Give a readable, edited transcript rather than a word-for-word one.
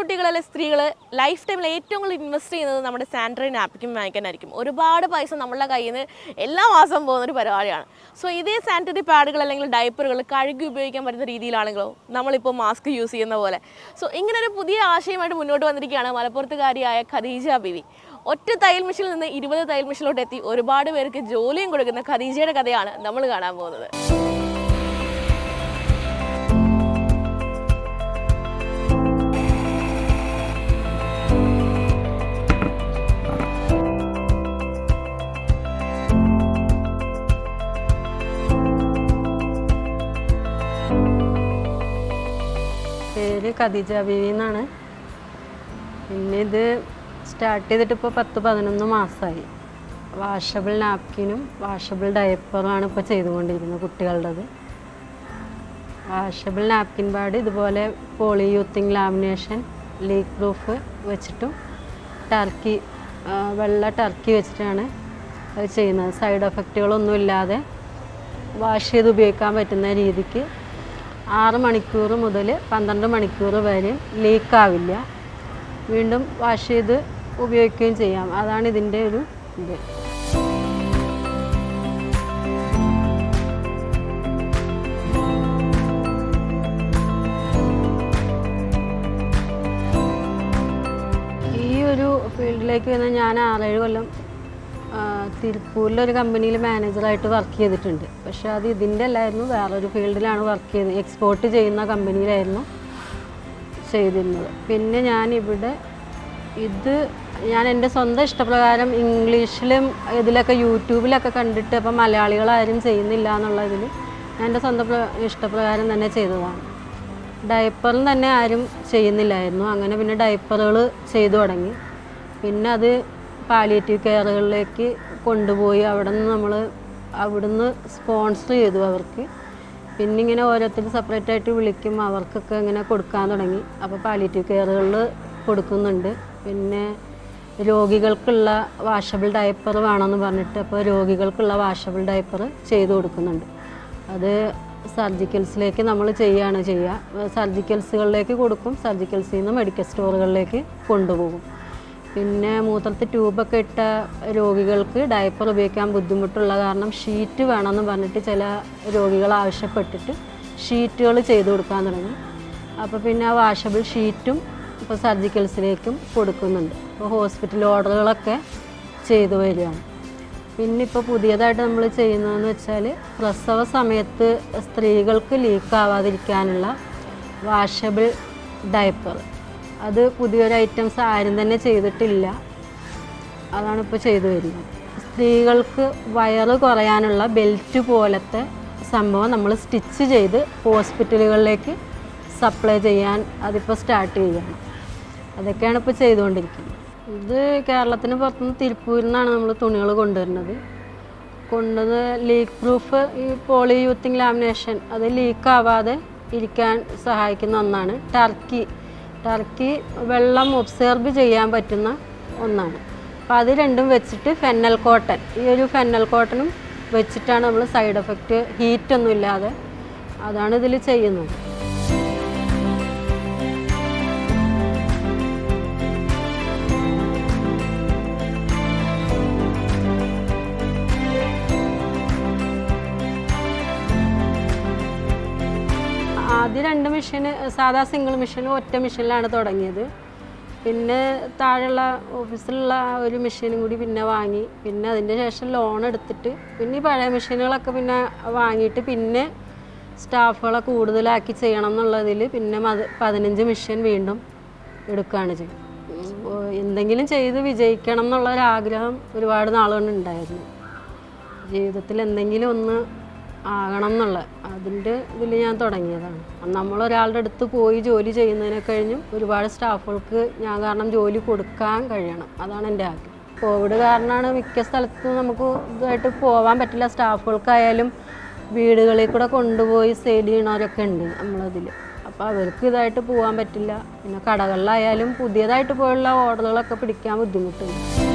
പെൺകുട്ടികളെ സ്ത്രീകൾ ലൈഫ് ടൈമിൽ ഏറ്റവും കൂടുതൽ ഇൻവെസ്റ്റ് ചെയ്യുന്നത് നമ്മുടെ സാനിറ്ററി നാപ്കിൻ വാങ്ങിക്കാനായിരിക്കും. ഒരുപാട് പൈസ നമ്മളുടെ കയ്യിൽ നിന്ന് എല്ലാ മാസം പോകുന്നൊരു പരിപാടിയാണ്. സോ ഇതേ സാനിറ്ററി പാഡുകൾ അല്ലെങ്കിൽ ഡയപ്പറുകൾ കഴുകി ഉപയോഗിക്കാൻ പറ്റുന്ന രീതിയിലാണെങ്കിലോ നമ്മളിപ്പോൾ മാസ്ക് യൂസ് ചെയ്യുന്ന പോലെ. സോ ഇങ്ങനൊരു പുതിയ ആശയമായിട്ട് മുന്നോട്ട് വന്നിരിക്കുകയാണ് മലപ്പുറത്തുകാരിയായ ഖദീജ ബീവി. ഒറ്റ തയ്യൽ മെഷീനിൽ നിന്ന് 20 തയ്യൽ മെഷീനിലോട്ട് എത്തി ഒരുപാട് പേർക്ക് ജോലിയും കൊടുക്കുന്ന ഖദീജയുടെ കഥയാണ് നമ്മൾ കാണാൻ പോകുന്നത്. പേര് ഖദീജ ബീവി എന്നാണ്. പിന്നെ ഇത് സ്റ്റാർട്ട് ചെയ്തിട്ട് ഇപ്പോൾ 10-11 മാസമായി. വാഷബിൾ നാപ്കിനും വാഷബിൾ ഡയപ്പറുമാണ് ഇപ്പോൾ ചെയ്തുകൊണ്ടിരിക്കുന്നത് കുട്ടികളുടേത്. വാഷബിൾ നാപ്കിൻ പാഡ് ഇതുപോലെ പോളിയൂത്തിങ് ലാമിനേഷൻ ലീക്ക് പ്രൂഫ് വെച്ചിട്ടും ടർക്കി വെള്ള ടർക്കി വെച്ചിട്ടാണ് അത് ചെയ്യുന്നത്. സൈഡ് എഫക്റ്റുകളൊന്നും ഇല്ലാതെ വാഷ് ചെയ്ത് ഉപയോഗിക്കാൻ പറ്റുന്ന രീതിക്ക് 6 മണിക്കൂർ മുതൽ 12 മണിക്കൂർ വരെ ലീക്കാവില്ല. വീണ്ടും വാഷ് ചെയ്ത് ഉപയോഗിക്കുകയും ചെയ്യാം. അതാണ് ഇതിൻ്റെ ഒരു ഇത്. ഈ ഒരു ഫീൽഡിലേക്ക് വന്നാൽ ഞാൻ 6-7 കൊല്ലം തിരുപ്പൂരിലൊരു കമ്പനിയിൽ മാനേജറായിട്ട് വർക്ക് ചെയ്തിട്ടുണ്ട്. പക്ഷേ അത് ഇതിൻ്റെ അല്ലായിരുന്നു, വേറൊരു ഫീൽഡിലാണ് വർക്ക് ചെയ്തത്. എക്സ്പോർട്ട് ചെയ്യുന്ന കമ്പനിയിലായിരുന്നു ചെയ്തിരുന്നത്. പിന്നെ ഞാനിവിടെ ഞാൻ എൻ്റെ സ്വന്തം ഇഷ്ടപ്രകാരം ഇംഗ്ലീഷിലും ഇതിലൊക്കെ യൂട്യൂബിലൊക്കെ കണ്ടിട്ട് അപ്പം മലയാളികളാരും ചെയ്യുന്നില്ല എന്നുള്ളതിൽ ഞാൻ എൻ്റെ സ്വന്തം ഇഷ്ടപ്രകാരം തന്നെ ചെയ്തതാണ്. ഡയപ്പറും തന്നെ ആരും ചെയ്യുന്നില്ലായിരുന്നു. അങ്ങനെ പിന്നെ ഡയപ്പറുകൾ ചെയ്തു തുടങ്ങി. പിന്നെ അത് പാലിയേറ്റീവ് കെയറുകളിലേക്ക് കൊണ്ടുപോയി അവിടുന്ന് സ്പോൺസർ ചെയ്തു അവർക്ക്. പിന്നെ ഇങ്ങനെ ഓരോരുത്തർ സെപ്പറേറ്റായിട്ട് വിളിക്കും, അവർക്കൊക്കെ ഇങ്ങനെ കൊടുക്കാൻ തുടങ്ങി. അപ്പോൾ പാലിയേറ്റീവ് കെയറുകളിൽ കൊടുക്കുന്നുണ്ട്. പിന്നെ രോഗികൾക്കുള്ള വാഷബിൾ ഡയപ്പർ വേണമെന്ന് പറഞ്ഞിട്ട് അപ്പോൾ രോഗികൾക്കുള്ള വാഷബിൾ ഡയപ്പർ ചെയ്തു കൊടുക്കുന്നുണ്ട്. അത് സർജിക്കൽസിലേക്ക് നമ്മൾ ചെയ്യുക. സർജിക്കൽസുകളിലേക്ക് കൊടുക്കും, സർജിക്കൽസിൽ നിന്ന് മെഡിക്കൽ സ്റ്റോറുകളിലേക്ക് കൊണ്ടുപോകും. പിന്നെ മൂത്രത്തിൽ ട്യൂബൊക്കെ ഇട്ട രോഗികൾക്ക് ഡയപ്പർ ഉപയോഗിക്കാൻ ബുദ്ധിമുട്ടുള്ള കാരണം ഷീറ്റ് വേണമെന്ന് പറഞ്ഞിട്ട് ചില രോഗികൾ ആവശ്യപ്പെട്ടിട്ട് ഷീറ്റുകൾ ചെയ്തു കൊടുക്കാൻ തുടങ്ങി. അപ്പോൾ പിന്നെ ആ വാഷബിൾ ഷീറ്റും ഇപ്പോൾ സർജിക്കൽസിലേക്കും കൊടുക്കുന്നുണ്ട്. ഇപ്പോൾ ഹോസ്പിറ്റൽ ഓർഡറുകളൊക്കെ ചെയ്തു വരികയാണ്. പിന്നെ ഇപ്പോൾ പുതിയതായിട്ട് നമ്മൾ ചെയ്യുന്നതെന്ന് വെച്ചാൽ പ്രസവ സമയത്ത് സ്ത്രീകൾക്ക് ലീക്കാവാതിരിക്കാനുള്ള വാഷബിൾ ഡയപ്പർ. അത് പുതിയൊരു ഐറ്റംസ് ആരും തന്നെ ചെയ്തിട്ടില്ല. അതാണ് ഇപ്പോൾ ചെയ്തു വരുന്നത്. സ്ത്രീകൾക്ക് വയറ് കുറയാനുള്ള ബെൽറ്റ് പോലത്തെ സംഭവം നമ്മൾ സ്റ്റിച്ച് ചെയ്ത് ഹോസ്പിറ്റലുകളിലേക്ക് സപ്ലൈ ചെയ്യാൻ അതിപ്പോൾ സ്റ്റാർട്ട് ചെയ്യുകയാണ്. അതൊക്കെയാണ് ഇപ്പോൾ ചെയ്തുകൊണ്ടിരിക്കുന്നത്. ഇത് കേരളത്തിന് പുറത്തുനിന്ന് തിരുപ്പൂരിൽ നിന്നാണ് നമ്മൾ തുണികൾ കൊണ്ടുവരുന്നത്. ലീക്ക് പ്രൂഫ് ഈ പോളിയൂത്തിങ് ലാമിനേഷൻ അത് ലീക്കാവാതെ ഇരിക്കാൻ സഹായിക്കുന്ന ഒന്നാണ്. ടർക്കി വെള്ളം ഒബ്സർവ് ചെയ്യാൻ പറ്റുന്ന ഒന്നാണ്. അപ്പോൾ അത് രണ്ടും വെച്ചിട്ട് ഫെന്നൽ കോട്ടൺ, ഈ ഒരു ഫെന്നൽ കോട്ടണും വെച്ചിട്ടാണ് നമ്മൾ സൈഡ് എഫക്റ്റ് ഹീറ്റൊന്നും ഇല്ലാതെ അതാണ് ഇതിൽ ചെയ്യുന്നത്. ആദ്യം 2 മെഷീന് സാധാ സിംഗിൾ മെഷീൻ ഒറ്റ മെഷീനിലാണ് തുടങ്ങിയത്. പിന്നെ താഴെയുള്ള ഓഫീസിലുള്ള ഒരു മെഷീനും കൂടി പിന്നെ വാങ്ങി. പിന്നെ അതിൻ്റെ ശേഷം ലോൺ എടുത്തിട്ട് പിന്നെ ഈ പഴയ മെഷീനുകളൊക്കെ പിന്നെ വാങ്ങിയിട്ട് പിന്നെ സ്റ്റാഫുകളെ കൂടുതലാക്കി ചെയ്യണം എന്നുള്ളതിൽ പിന്നെ 15 മെഷീൻ വീണ്ടും എടുക്കുകയാണ് ചെയ്യുന്നത്. എന്തെങ്കിലും ചെയ്ത് വിജയിക്കണം എന്നുള്ളൊരാഗ്രഹം ഒരുപാട് നാളുകൊണ്ടുണ്ടായിരുന്നു. ജീവിതത്തിൽ എന്തെങ്കിലും ഒന്ന് ആകണം എന്നുള്ള അതിൻ്റെ ഇതിൽ ഞാൻ തുടങ്ങിയതാണ്. നമ്മളൊരാളുടെ അടുത്ത് പോയി ജോലി ചെയ്യുന്നതിനെ കഴിഞ്ഞും ഒരുപാട് സ്റ്റാഫുകൾക്ക് ഞാൻ കാരണം ജോലി കൊടുക്കാൻ കഴിയണം. അതാണ് എൻ്റെ ആഗ്രഹം. കോവിഡ് കാരണമാണ് മിക്ക സ്ഥലത്തും നമുക്ക് ഇതായിട്ട് പോകാൻ പറ്റില്ല. സ്റ്റാഫുകൾക്കായാലും വീടുകളിൽ കൂടെ കൊണ്ടുപോയി സെയിൽ ചെയ്യണവരൊക്കെ ഉണ്ട് നമ്മളതിൽ. അപ്പോൾ അവർക്ക് ഇതായിട്ട് പോകാൻ പറ്റില്ല. പിന്നെ കടകളിലായാലും പുതിയതായിട്ട് പോയുള്ള ഓർഡറുകളൊക്കെ പിടിക്കാൻ ബുദ്ധിമുട്ടുണ്ട്.